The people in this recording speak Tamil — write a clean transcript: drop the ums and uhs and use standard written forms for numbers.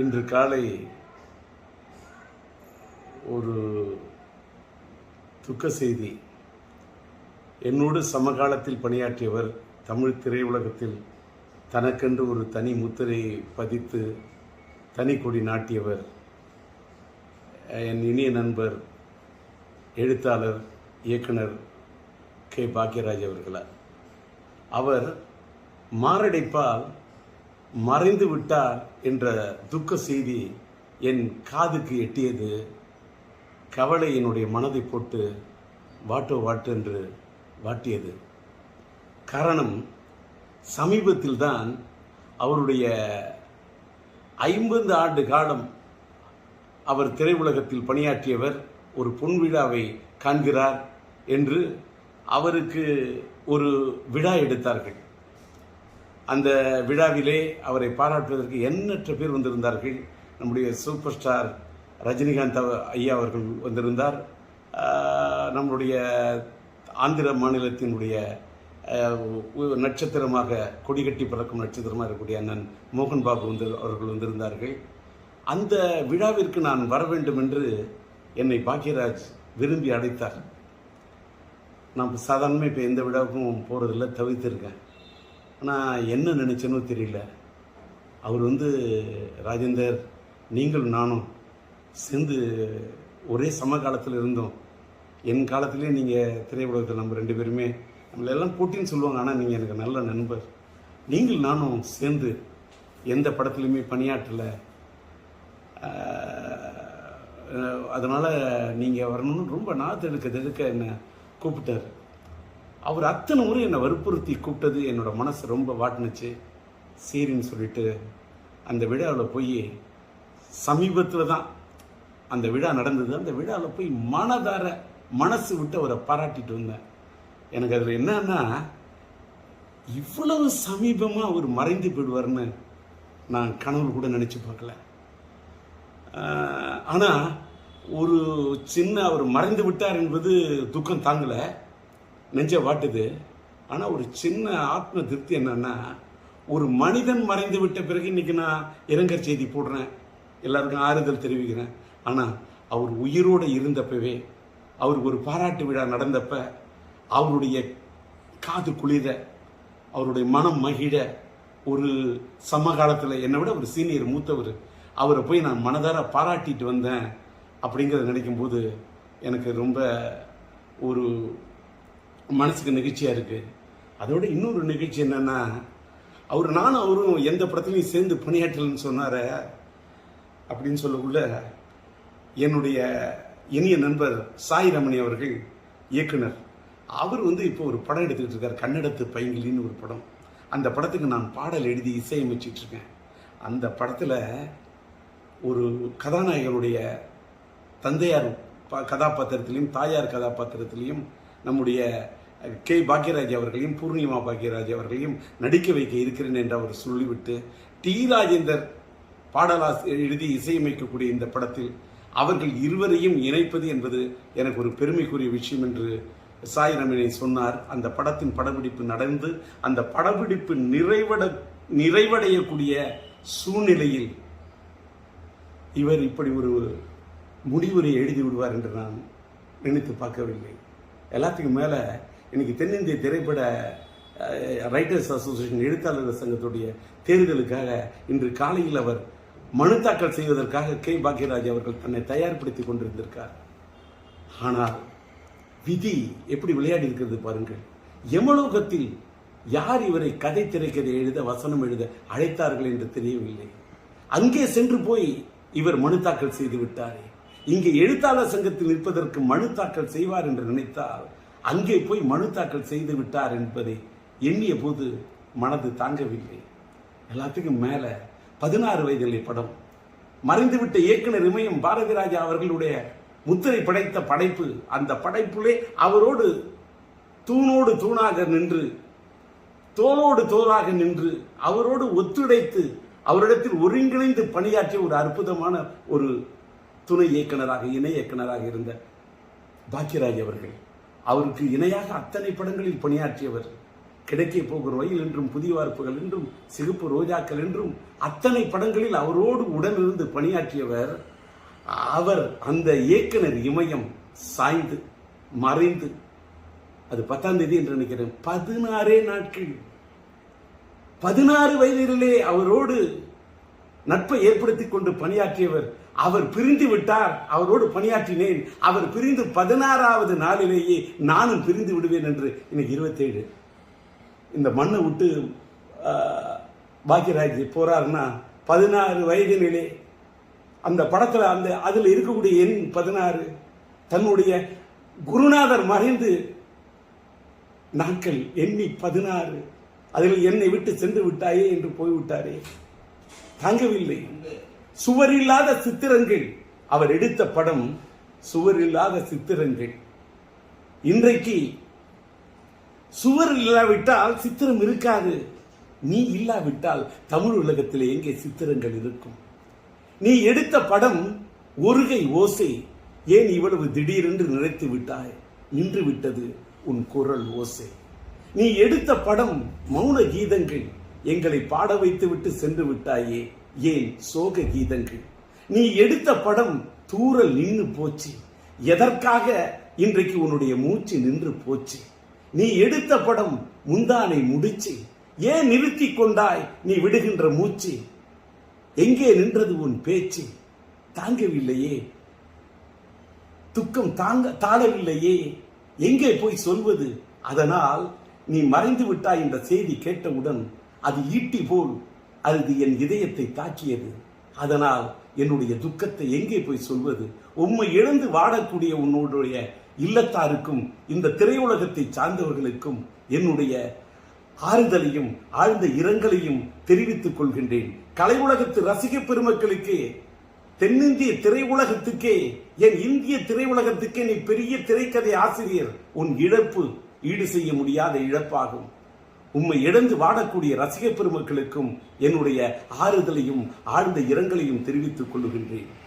இன்று காலை ஒரு துக்க செய்தி. என்னோடு சமகாலத்தில் பணியாற்றியவர், தமிழ் திரையுலகத்தில் தனக்கென்று ஒரு தனி முத்திரையை பதித்து தனி கொடி நாட்டியவர், என் இனிய நண்பர், எழுத்தாளர், இயக்குனர் கே. பாக்யராஜ் அவர்களார். அவர் மாரடைப்பால் மறைந்து விட்டார் என்ற துக்க செய்தி என் காதுக்கு எட்டியது. கவலை என்னுடைய மனதை போட்டு வாட்டு என்று வாட்டியது. காரணம், சமீபத்தில் தான் அவருடைய 50 ஆண்டு காலம் அவர் திரையுலகத்தில் பணியாற்றியவர் ஒரு பொன்விழாவை காண்கிறார் என்று அவருக்கு ஒரு விழா எடுத்தார்கள். அந்த விழாவிலே அவரை பாராட்டுவதற்கு எண்ணற்ற பேர் வந்திருந்தார்கள். நம்முடைய சூப்பர் ஸ்டார் ரஜினிகாந்த் ஐயா அவர்கள் வந்திருந்தார். நம்முடைய ஆந்திர மாநிலத்தினுடைய நட்சத்திரமாக கொடிகட்டி பறக்கும் நட்சத்திரமாக இருக்கக்கூடிய அண்ணன் மோகன் பாபு அவர்கள் வந்திருந்தார்கள். அந்த விழாவிற்கு நான் வர வேண்டும் என்று என்னை பாக்யராஜ் விரும்பி அழைத்தார். நான் சாதாரணமாக இப்போ எந்த விழாவுக்கும் போகிறதில்ல, தவிர்த்திருக்கேன். ஆனால் என்ன நினச்சேனோ தெரியல. அவர் ராஜேந்தர், நீங்கள் நானும் சேர்ந்து ஒரே சமகாலத்தில் இருந்தோம். என் காலத்திலே நீங்கள் திரையுலகத்தில் நம்ம 2 பேருமே நம்மளெல்லாம் போட்டின்னு சொல்லுவாங்க. ஆனால் நீங்கள் எனக்கு நல்ல நண்பர். நீங்கள் நானும் சேர்ந்து எந்த படத்துலையுமே பணியாற்றலை, அதனால் நீங்கள் வரணும்னு ரொம்ப நாத்தெடுக்க என்னை கூப்பிட்டார். அவர் அத்தனை முறை என்னை வற்புறுத்தி கூப்பிட்டது என்னோட மனசு ரொம்ப வாட்டினுச்சு. சரின்னு சொல்லிட்டு அந்த விழாவில் போய், சமீபத்தில் தான் அந்த விழா நடந்தது. அந்த விழாவில் போய் மனதார மனசு விட்டு அவரை பாராட்டிட்டு வந்தேன். எனக்கு அதில் என்னன்னா, இவ்வளவு சமீபமாக அவர் மறைந்து போயிடுவார்னு நான் கனவு கூட நினச்சி பார்க்கல. ஆனால் ஒரு சின்ன அவர் மறைந்து விட்டார் என்பது துக்கம் தாங்கலை, நெஞ்ச வாட்டுது. ஆனால் ஒரு சின்ன ஆத்ம திருப்தி என்னன்னா, ஒரு மனிதன் மறைந்து விட்ட பிறகு இன்னைக்கு நான் இரங்கல் செய்தி போடுறேன், எல்லாருக்கும் ஆறுதல் தெரிவிக்கிறேன். ஆனால் அவர் உயிரோடு இருந்தப்பவே, அவருக்கு ஒரு பாராட்டு விழா நடந்தப்ப அவருடைய காது குளிர, அவருடைய மனம் மகிழ, ஒரு சமகாலத்தில் என்னை விட ஒரு சீனியர் மூத்தவர், அவரை போய் நான் மனதார பாராட்டிட்டு வந்தேன் அப்படிங்கிறத நினைக்கும் போது எனக்கு ரொம்ப ஒரு மனசுக்கு நிகழ்ச்சியாக இருக்குது. அதோட இன்னொரு நிகழ்ச்சி என்னன்னா, நானும் அவரும் எந்த படத்துலையும் சேர்ந்து பணியாற்றலன்னு சொன்னார அப்படின்னு சொல்லக்குள்ள, என்னுடைய இனிய நண்பர் சாய் ரமணி அவர்கள், இயக்குனர், அவர் இப்போ ஒரு படம் எடுத்துக்கிட்டு இருக்கார், கன்னடத்து பைங்கிலின்னு ஒரு படம். அந்த படத்துக்கு நான் பாடல் எழுதி இசையமைச்சிட்டு இருக்கேன். அந்த படத்தில் ஒரு கதாநாயகனுடைய தந்தையார் கதாபாத்திரத்திலையும் தாயார் கதாபாத்திரத்திலையும் நம்முடைய கே. பாக்யராஜ் அவர்களையும் பூர்ணிமா பாக்யராஜ் அவர்களையும் நடிக்க வைக்க இருக்கிறேன் என்று அவர் சொல்லிவிட்டு, டி. ராஜேந்தர் பாடலாசிரியர் எழுதி இசையமைக்கக்கூடிய இந்த படத்தில் அவர்கள் இருவரையும் இணைப்பது என்பது எனக்கு ஒரு பெருமைக்குரிய விஷயம் என்று சாய் ரமணி சொன்னார். அந்த படத்தின் படப்பிடிப்பு நடந்து அந்த படப்பிடிப்பு நிறைவடையக்கூடிய சூழ்நிலையில் இவர் இப்படி ஒரு முடிவுரை எழுதி விடுவார் என்று நான் நினைத்து பார்க்கவில்லை. எல்லாத்துக்கும் மேலே இன்னைக்கு தென்னிந்திய திரைப்பட ரைட்டர்ஸ் அசோசியேஷன் எழுத்தாளர் சங்கத்துடைய தேர்தலுக்காக இன்று காலையில் அவர் மனு தாக்கல் செய்வதற்காக கே. பாக்யராஜ் அவர்கள் தன்னை தயார்படுத்தி கொண்டிருந்திருக்கார். ஆனால் விதி எப்படி விளையாடி இருக்கிறது பாருங்கள். யமலோகத்தில் யார் இவரை கதை திரைக்கதை எழுத, வசனம் எழுத அழைத்தார்கள் என்று தெரியவில்லை. அங்கே சென்று போய் இவர் மனு தாக்கல் செய்து விட்டாரே. இங்கே எழுத்தாளர் சங்கத்தில் நிற்பதற்கு மனு தாக்கல் செய்வார் என்று நினைத்தால் அங்கே போய் மனு தாக்கல் செய்து விட்டார் என்பதை எண்ணிய போது மனது தாங்கவில்லை. எல்லாத்துக்கும் மேல 16 வயதிலே படம், மறைந்துவிட்ட இயக்குனர் இமயம் பாரதி ராஜா அவர்களுடைய முத்திரை படைத்த படைப்பு. அந்த படைப்புலே அவரோடு தூணோடு தூணாக நின்று, தோளோடு தோளாக நின்று, அவரோடு ஒத்துழைத்து, அவரிடத்தில் ஒருங்கிணைந்து பணியாற்றிய ஒரு அற்புதமான ஒரு துணை இயக்குனராக, இணை இயக்குனராக இருந்த பாக்யராஜ் அவர்கள், அவருக்கு இணையாக அத்தனை படங்களில் பணியாற்றியவர். கிடைக்க போகிற ரயில் என்றும், புதிய வார்ப்புகள் என்றும், சிகப்பு ரோஜாக்கள் என்றும் அத்தனை படங்களில் அவரோடு உடனிருந்து பணியாற்றியவர். அவர் அந்த இயக்குனர் இமயம் சாய்ந்து மறைந்து, அது 10ஆம் தேதி என்று நினைக்கிறேன், 16 நாட்கள், 16 வயதிலே அவரோடு நட்பை ஏற்படுத்திக் கொண்டு பணியாற்றியவர். அவர் பிரிந்து விட்டார், அவரோடு பணியாற்றினேன். அவர் பிரிந்து 16வது நாளிலேயே நானும் பிரிந்து விடுவேன் என்று. இன்னைக்கு 27. இந்த மண்ணை விட்டு பாக்யராஜ் போறாருன்னா 16 வயதினிலே அந்த படத்துல அதுல இருக்கக்கூடிய எண் 16. தன்னுடைய குருநாதர் மறைந்து நாட்கள் எண்ணி 16, அதில் என்னை விட்டு சென்று விட்டாயே என்று போய்விட்டாரே, தாங்கவில்லை. சுவரில்லாத சித்திரங்கள், அவர் எடுத்த படம் சுவரில்லாத சித்திரங்கள். இன்றைக்கு சுவர் இல்லாவிட்டால் சித்திரம் இருக்காது. நீ இல்லாவிட்டால் தமிழ் உலகத்தில் எங்கே சித்திரங்கள் இருக்கும்? நீ எடுத்த படம் ஒருகை ஓசை, ஏன் இவ்வளவு திடீரென்று நினைத்து விட்டாய்? நின்று விட்டது உன் குரல் ஓசை. நீ எடுத்த படம் மௌன கீதங்கள், எங்களை பாட வைத்து விட்டு சென்று விட்டாயே, ஏன் சோக கீதங்கள்? நீ எடுத்த படம் தூரல் நின்று போச்சு, எதற்காக இன்றைக்கு உன்னுடைய மூச்சு நின்று போச்சு? நீ எடுத்த படம் முந்தானை முடிச்சு, ஏன் நிறுத்தி கொண்டாய் நீ விடுகின்ற மூச்சு? எங்கே நின்றது உன் பேச்சு? தாங்கவில்லையே, துக்கம் தாழவில்லையே, எங்கே போய் சொல்வது? அதனால் நீ மறைந்து விட்டாய் என்ற செய்தி கேட்டவுடன் அது ஈட்டி போல் அது என் இதயத்தை தாக்கியது. அதனால் என்னுடைய துக்கத்தை எங்கே போய் சொல்வது? உம்மை இழந்து வாடக்கூடிய உன்னுடைய இல்லத்தாருக்கும் இந்த திரையுலகத்தை சார்ந்தவர்களுக்கும் என்னுடைய ஆறுதலையும் ஆழ்ந்த இரங்கலையும் தெரிவித்துக் கொள்கின்றேன். கலை உலகத்து ரசிக பெருமக்களுக்கு, தென்னிந்திய திரையுலகத்துக்கே, என் இந்திய திரையுலகத்துக்கே நீ பெரிய திரைக்கதை ஆசிரியர். உன் இழப்பு ஈடு செய்ய முடியாத இழப்பாகும். உம்மை இழந்து வாடக்கூடிய ரசிக பெருமக்களுக்கும் என்னுடைய ஆறுதலையும் ஆழ்ந்த இரங்கலையும் தெரிவித்துக் கொள்கின்றேன்.